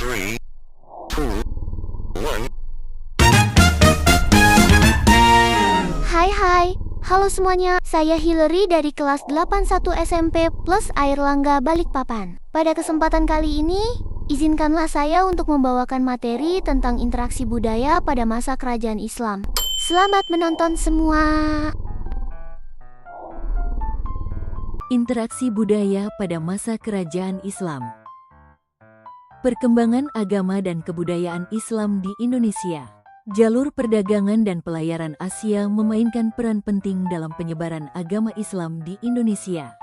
3, 2, 1. Hai, halo semuanya, saya Hillary dari kelas 81 SMP plus Airlangga Balikpapan. Pada kesempatan kali ini, izinkanlah saya untuk membawakan materi tentang interaksi budaya pada masa kerajaan Islam. Selamat menonton semua. Interaksi budaya pada masa kerajaan Islam. Perkembangan agama dan kebudayaan Islam di Indonesia. Jalur perdagangan dan pelayaran Asia memainkan peran penting dalam penyebaran agama Islam di Indonesia.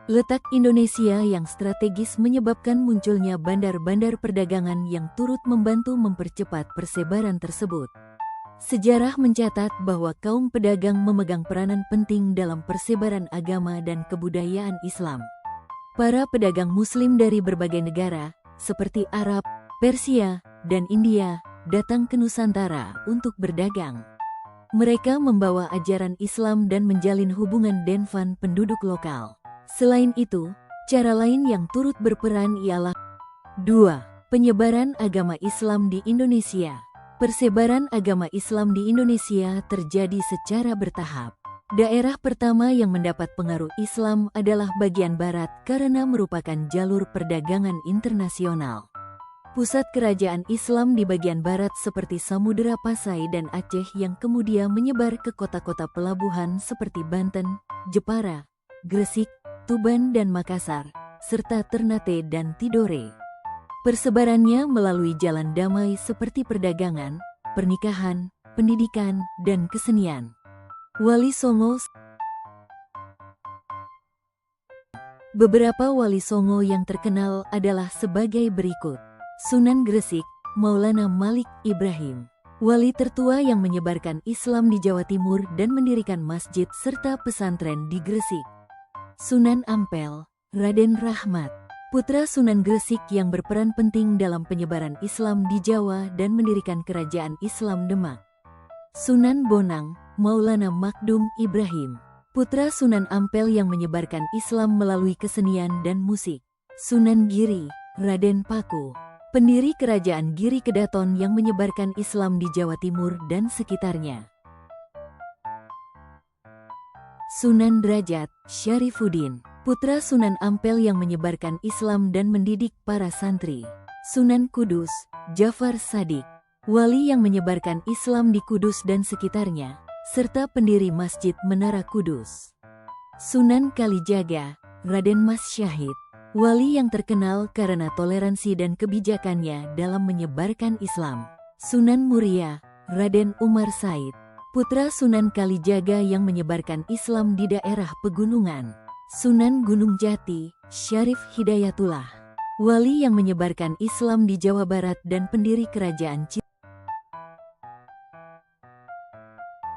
Letak Indonesia yang strategis menyebabkan munculnya bandar-bandar perdagangan yang turut membantu mempercepat persebaran tersebut. Sejarah mencatat bahwa kaum pedagang memegang peranan penting dalam persebaran agama dan kebudayaan Islam. Para pedagang Muslim dari berbagai negara, seperti Arab, Persia, dan India, datang ke Nusantara untuk berdagang. Mereka membawa ajaran Islam dan menjalin hubungan dengan penduduk lokal. Selain itu, cara lain yang turut berperan ialah 2. Penyebaran agama Islam di Indonesia. Persebaran agama Islam di Indonesia terjadi secara bertahap. Daerah pertama yang mendapat pengaruh Islam adalah bagian barat karena merupakan jalur perdagangan internasional. Pusat kerajaan Islam di bagian barat seperti Samudera Pasai dan Aceh yang kemudian menyebar ke kota-kota pelabuhan seperti Banten, Jepara, Gresik, Tuban dan Makassar, serta Ternate dan Tidore. Persebarannya melalui jalan damai seperti perdagangan, pernikahan, pendidikan, dan kesenian. Wali Songo. Beberapa wali Songo yang terkenal adalah sebagai berikut. Sunan Gresik, Maulana Malik Ibrahim. Wali tertua yang menyebarkan Islam di Jawa Timur dan mendirikan masjid serta pesantren di Gresik. Sunan Ampel, Raden Rahmat. Putra Sunan Gresik yang berperan penting dalam penyebaran Islam di Jawa dan mendirikan kerajaan Islam Demak. Sunan Bonang, Maulana Makdum Ibrahim. Putra Sunan Ampel yang menyebarkan Islam melalui kesenian dan musik. Sunan Giri, Raden Paku. Pendiri kerajaan Giri Kedaton yang menyebarkan Islam di Jawa Timur dan sekitarnya. Sunan Derajat, Syarifuddin. Putra Sunan Ampel yang menyebarkan Islam dan mendidik para santri. Sunan Kudus, Jafar Shadiq. Wali yang menyebarkan Islam di Kudus dan sekitarnya, serta pendiri Masjid Menara Kudus. Sunan Kalijaga, Raden Mas Syahid. Wali yang terkenal karena toleransi dan kebijakannya dalam menyebarkan Islam. Sunan Muria, Raden Umar Said. Putra Sunan Kalijaga yang menyebarkan Islam di daerah pegunungan. Sunan Gunung Jati, Syarif Hidayatullah. Wali yang menyebarkan Islam di Jawa Barat dan pendiri kerajaan Cina.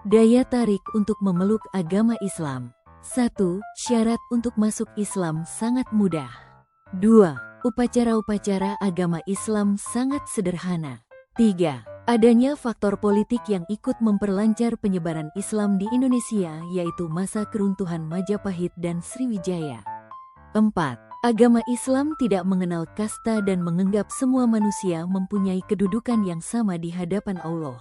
Daya tarik untuk memeluk agama Islam. 1. Syarat untuk masuk Islam sangat mudah. 2. Upacara-upacara agama Islam sangat sederhana. 3. Adanya faktor politik yang ikut memperlancar penyebaran Islam di Indonesia, yaitu masa keruntuhan Majapahit dan Sriwijaya. 4. Agama Islam tidak mengenal kasta dan menganggap semua manusia mempunyai kedudukan yang sama di hadapan Allah.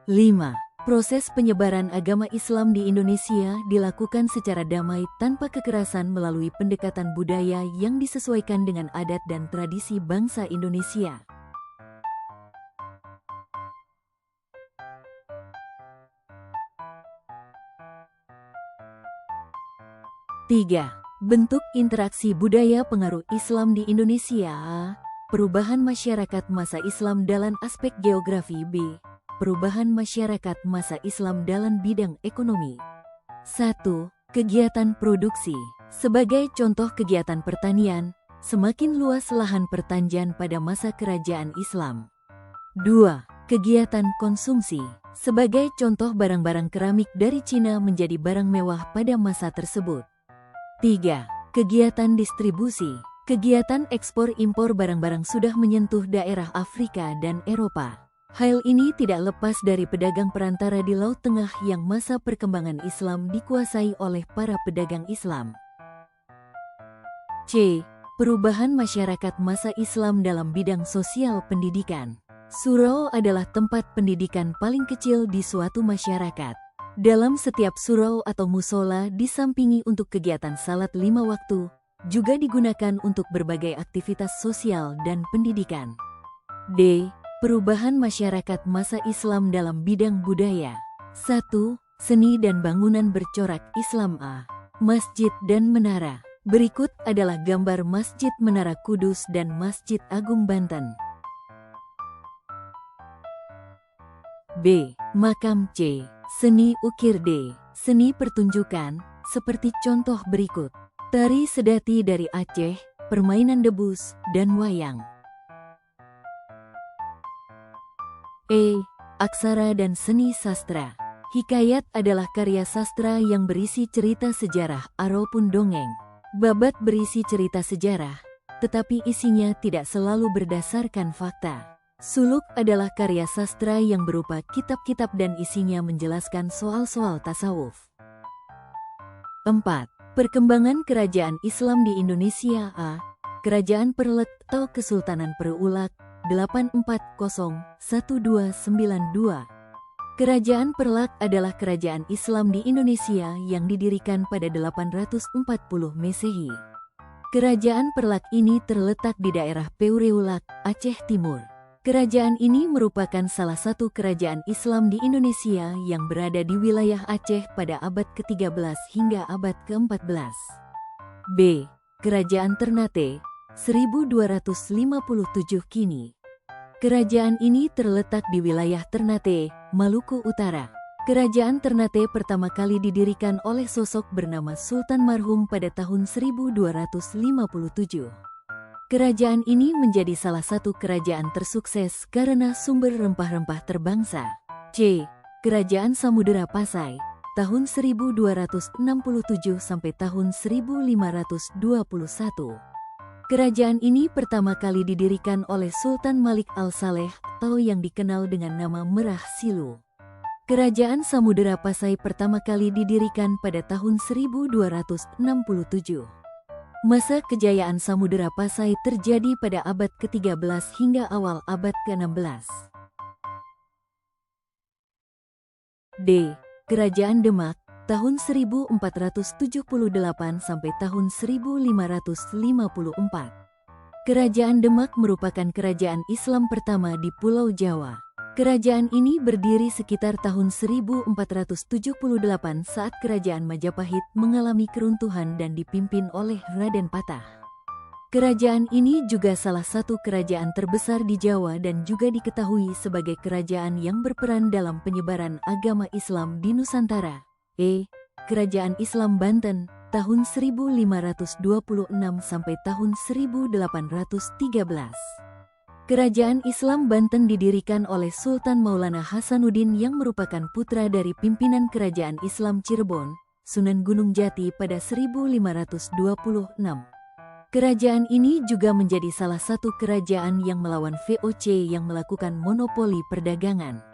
5. Proses penyebaran agama Islam di Indonesia dilakukan secara damai tanpa kekerasan melalui pendekatan budaya yang disesuaikan dengan adat dan tradisi bangsa Indonesia. 3. Bentuk interaksi budaya pengaruh Islam di Indonesia. Perubahan masyarakat masa Islam dalam aspek geografi. B. Perubahan masyarakat masa Islam dalam bidang ekonomi. 1. Kegiatan produksi. Sebagai contoh kegiatan pertanian, semakin luas lahan pertanian pada masa kerajaan Islam. 2. Kegiatan konsumsi. Sebagai contoh barang-barang keramik dari Cina menjadi barang mewah pada masa tersebut. 3. Kegiatan distribusi. Kegiatan ekspor-impor barang-barang sudah menyentuh daerah Afrika dan Eropa. Hal ini tidak lepas dari pedagang perantara di Laut Tengah yang masa perkembangan Islam dikuasai oleh para pedagang Islam. C. Perubahan masyarakat masa Islam dalam bidang sosial pendidikan. Surau adalah tempat pendidikan paling kecil di suatu masyarakat. Dalam setiap surau atau musola disampingi untuk kegiatan salat 5 waktu, juga digunakan untuk berbagai aktivitas sosial dan pendidikan. D. Perubahan masyarakat masa Islam dalam bidang budaya. 1. Seni dan bangunan bercorak Islam. A. Masjid dan menara. Berikut adalah gambar Masjid Menara Kudus dan Masjid Agung Banten. B. Makam. C. Seni ukir. D. Seni pertunjukan, seperti contoh berikut. Tari sedati dari Aceh, permainan debus, dan wayang. E. Aksara dan seni sastra. Hikayat adalah karya sastra yang berisi cerita sejarah ataupun dongeng. Babat berisi cerita sejarah, tetapi isinya tidak selalu berdasarkan fakta. Suluk adalah karya sastra yang berupa kitab-kitab dan isinya menjelaskan soal-soal tasawuf. 4. Perkembangan kerajaan Islam di Indonesia. A. Kerajaan Perlek atau Kesultanan Perulak 840-1292. Kerajaan Perlak adalah kerajaan Islam di Indonesia yang didirikan pada 840 Masehi. Kerajaan Perlak ini terletak di daerah Peureulak, Aceh Timur. Kerajaan ini merupakan salah satu kerajaan Islam di Indonesia yang berada di wilayah Aceh pada abad ke-13 hingga abad ke-14. B. Kerajaan Ternate, 1257 kini. Kerajaan ini terletak di wilayah Ternate, Maluku Utara. Kerajaan Ternate pertama kali didirikan oleh sosok bernama Sultan Marhum pada tahun 1257. Kerajaan ini menjadi salah satu kerajaan tersukses karena sumber rempah-rempah terbangsa. C. Kerajaan Samudera Pasai, tahun 1267 sampai tahun 1521. Kerajaan ini pertama kali didirikan oleh Sultan Malik Al-Saleh atau yang dikenal dengan nama Merah Silu. Kerajaan Samudera Pasai pertama kali didirikan pada tahun 1267. Masa kejayaan Samudera Pasai terjadi pada abad ke-13 hingga awal abad ke-16. D. Kerajaan Demak, tahun 1478 sampai tahun 1554. Kerajaan Demak merupakan kerajaan Islam pertama di Pulau Jawa. Kerajaan ini berdiri sekitar tahun 1478 saat Kerajaan Majapahit mengalami keruntuhan dan dipimpin oleh Raden Patah. Kerajaan ini juga salah satu kerajaan terbesar di Jawa dan juga diketahui sebagai kerajaan yang berperan dalam penyebaran agama Islam di Nusantara. E. Kerajaan Islam Banten, tahun 1526 sampai tahun 1813. Kerajaan Islam Banten didirikan oleh Sultan Maulana Hasanuddin yang merupakan putra dari pimpinan Kerajaan Islam Cirebon, Sunan Gunung Jati pada 1526. Kerajaan ini juga menjadi salah satu kerajaan yang melawan VOC yang melakukan monopoli perdagangan.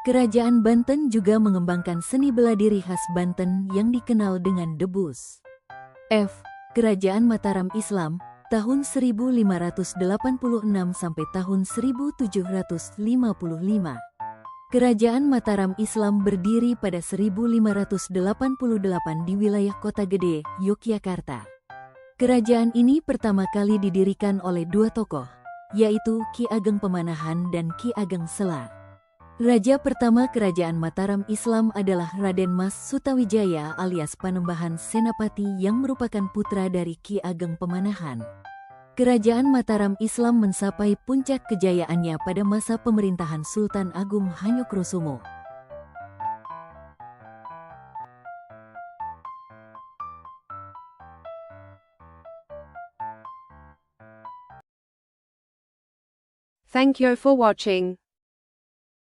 Kerajaan Banten juga mengembangkan seni bela diri khas Banten yang dikenal dengan debus. F. Kerajaan Mataram Islam, tahun 1586 sampai tahun 1755. Kerajaan Mataram Islam berdiri pada 1588 di wilayah Kota Gede, Yogyakarta. Kerajaan ini pertama kali didirikan oleh dua tokoh, yaitu Ki Ageng Pemanahan dan Ki Ageng Sela. Raja pertama Kerajaan Mataram Islam adalah Raden Mas Sutawijaya alias Panembahan Senapati yang merupakan putra dari Ki Ageng Pemanahan. Kerajaan Mataram Islam mencapai puncak kejayaannya pada masa pemerintahan Sultan Agung Hanyokrosumo. Thank you for watching.